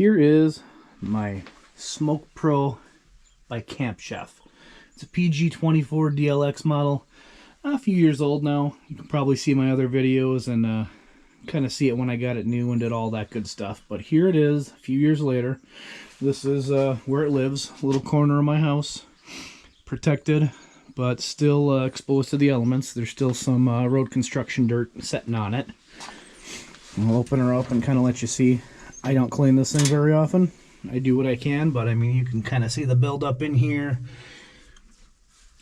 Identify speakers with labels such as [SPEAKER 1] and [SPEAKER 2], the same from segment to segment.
[SPEAKER 1] here is my Smoke Pro by Camp Chef. It's a PG24 DLX model, a few years old now. You can probably see my other videos and kind of see it when I got it new and did all that good stuff. But here it is, a few years later. This is where it lives, a little corner of my house, protected, but still exposed to the elements. There's still some road construction dirt setting on it. I'll open her up and kind of let you see. I don't clean this thing very often. I do what I can, but I mean, you can kind of see the buildup in here.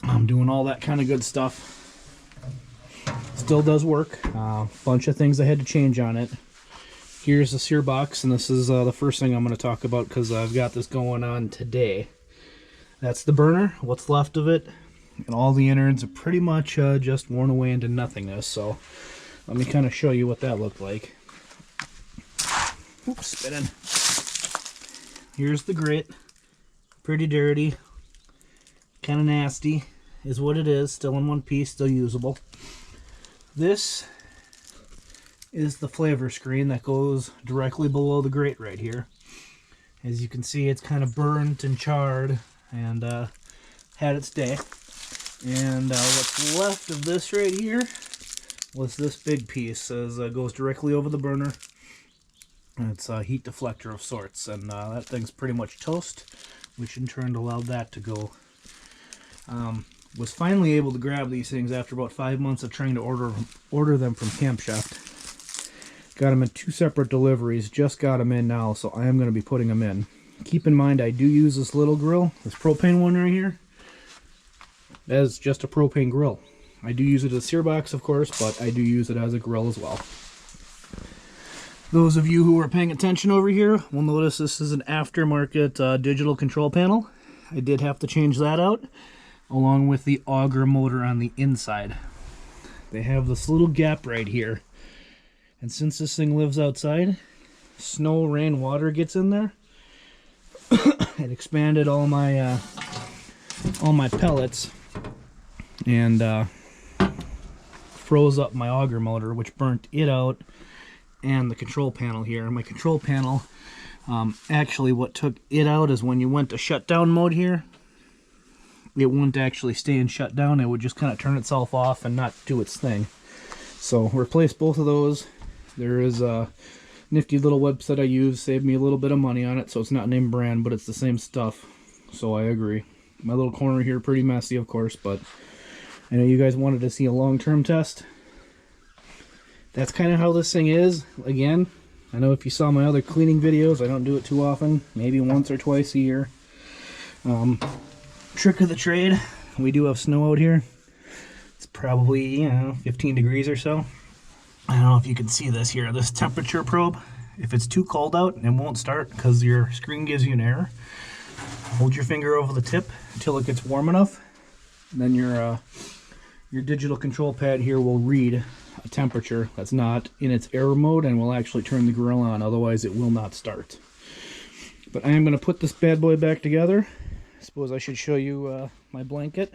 [SPEAKER 1] I'm doing all that kind of good stuff. Still does work. Bunch of things I had to change on it. Here's the Sear box, and this is the first thing I'm going to talk about because I've got this going on today. That's the burner, what's left of it, and all the innards are pretty much just worn away into nothingness. So let me kind of show you what that looked like. Oops, spinning. Here's the grit. Pretty dirty. Kind of nasty is what it is. Still in one piece, still usable. This is the flavor screen that goes directly below the grate right here. As you can see, it's kind of burnt and charred and had its day. And what's left of this right here was this big piece. As goes directly over the burner. It's a heat deflector of sorts, and that thing's pretty much toast, which in turn allowed that to go. Was finally able to grab these things after about 5 months of trying to order them from Camp Chef. Got them in 2 separate deliveries, just got them in now, so I am going to be putting them in. Keep in mind, I do use this little grill, this propane one right here, as just a propane grill. I do use it as a sear box, of course, but I do use it as a grill as well. Those of you who are paying attention over here will notice this is an aftermarket digital control panel. I did have to change that out, along with the auger motor on the inside. They have this little gap right here. And since this thing lives outside, snow, rain, water gets in there. It expanded all my pellets and froze up my auger motor, which burnt it out, and the control panel here. My control panel, actually what took it out is when you went to shutdown mode here, it wouldn't actually stay in shutdown. It would just kind of turn itself off and not do its thing. So replace both of those. There is a nifty little website I use, saved me a little bit of money on it, so it's not name brand, but it's the same stuff. So I agree. My little corner here, pretty messy, of course, but I know you guys wanted to see a long-term test. That's kind of how this thing is. Again, I know if you saw my other cleaning videos, I don't do it too often, maybe once or twice a year. Trick of the trade, we do have snow out here. It's probably, you know, 15 degrees or so. I don't know if you can see this here, this temperature probe. If it's too cold out, it won't start because your screen gives you an error. Hold your finger over the tip until it gets warm enough. And then your digital control pad here will read a temperature that's not in its error mode and will actually turn the grill on, otherwise it will not start. But I am going to put this bad boy back together. I suppose I should show you my blanket.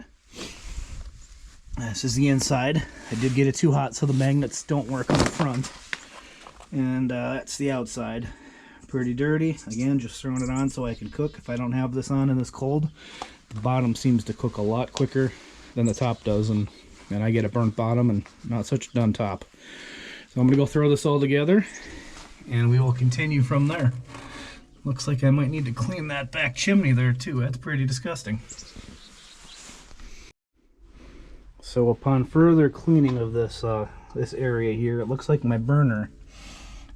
[SPEAKER 1] This is the inside. I did get it too hot so the magnets don't work on the front. And that's the outside. Pretty dirty. Again, just throwing it on so I can cook. If I don't have this on in this cold, the bottom seems to cook a lot quicker than the top does, and I get a burnt bottom and not such a done top. So I'm going to go throw this all together, and we will continue from there. Looks like I might need to clean that back chimney there too. That's pretty disgusting. So upon further cleaning of this this area here, it looks like my burner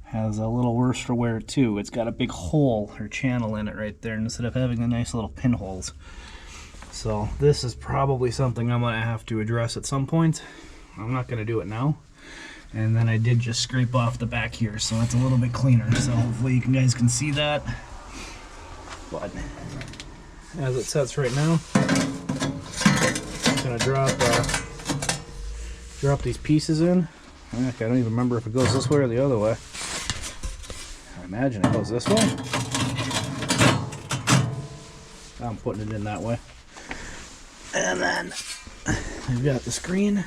[SPEAKER 1] has a little worse for wear too. It's got a big hole or channel in it right there instead of having the nice little pinholes. So this is probably something I'm going to have to address at some point. I'm not going to do it now. And then I did just scrape off the back here, so it's a little bit cleaner. So hopefully you guys can see that. But as it sets right now, I'm going to drop these pieces in. Heck, I don't even remember if it goes this way or the other way. I imagine it goes this way. I'm putting it in that way. And then we've got the screen.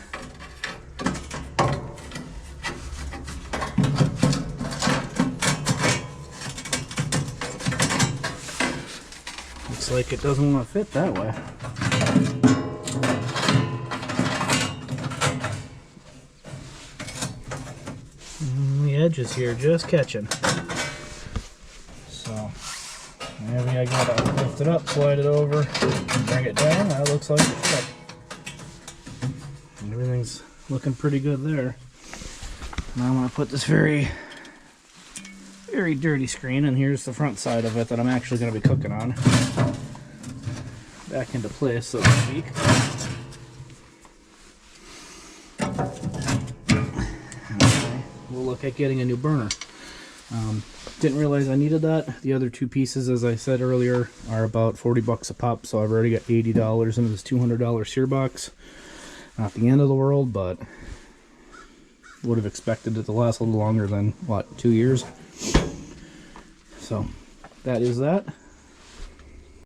[SPEAKER 1] Looks like it doesn't want to fit that way. And the edges here just catching. So maybe I gotta lift it up, slide it over, and bring it down. That looks like it should. Everything's looking pretty good there. Now I'm going to put this very dirty screen, and here's the front side of it that I'm actually going to be cooking on. Back into place, so to speak. Okay, we'll look at getting a new burner. Didn't realize I needed that. The other two pieces, as I said earlier, are about 40 bucks a pop, so I've already got $80 into this $200 Sear box. Not the end of the world, but would have expected it to last a little longer than, what, 2 years? So that is that.